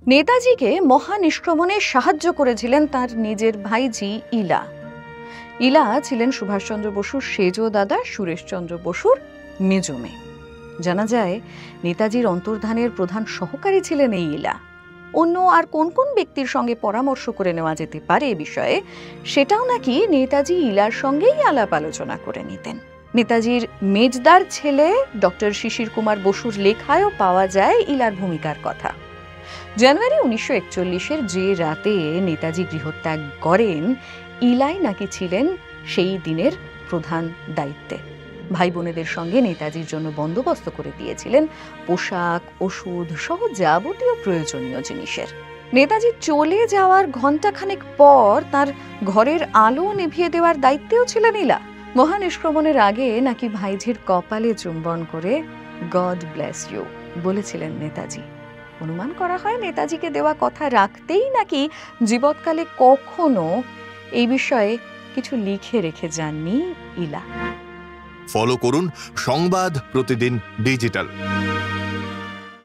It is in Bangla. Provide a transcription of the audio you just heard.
নেতাজিকে মহানিষ্ক্রমণে সাহায্য করেছিলেন তার নিজের ভাইঝি ইলা। ইলা ছিলেন সুভাষচন্দ্র বসুর সেজ দাদা সুরেশচন্দ্র বসুর মেজ মেয়ে। জানা যায় নেতাজির অন্তর্ধানের প্রধান সহকারী ছিলেন এই ইলা। অন্য আর কোন কোন ব্যক্তির সঙ্গে পরামর্শ করে নেওয়া যেতে পারে এ বিষয়ে সেটাও নাকি নেতাজি ইলার সঙ্গেই আলাপ আলোচনা করে নিতেন। নেতাজির মেজদার ছেলে ডক্টর শিশির কুমার বসুর লেখায়ও পাওয়া যায় ইলার ভূমিকার কথা। জানুয়ারি 1941-এর যে রাতে নেতাজি গৃহত্যাগ করেন, ইলাই নাকি ছিলেন সেই দিনের প্রধান দায়িত্বে। ভাই বোনেদের সঙ্গে নেতাজির জন্য বন্দোবস্ত করে দিয়েছিলেন পোশাক, ওষুধ সহ যাবতীয় প্রয়োজনীয় জিনিসের। নেতাজি চলে যাওয়ার ঘণ্টাখানেক পর তার ঘরের আলো নিভিয়ে দেওয়ার দায়িত্বেও ছিলেন ইলা। মহানিষ্ক্রমণের আগে নাকি ভাইঝির কপালে চুম্বন করে গড ব্লেস ইউ বলেছিলেন নেতাজি। অনুমান করা হয় নেতাজিকে দেওয়া কথা রাখতেই নাকি জীবৎকালে কখনো এই বিষয়ে কিছু লিখে রেখে যাননি ইলা। ফলো করুন সংবাদ প্রতিদিন ডিজিটাল।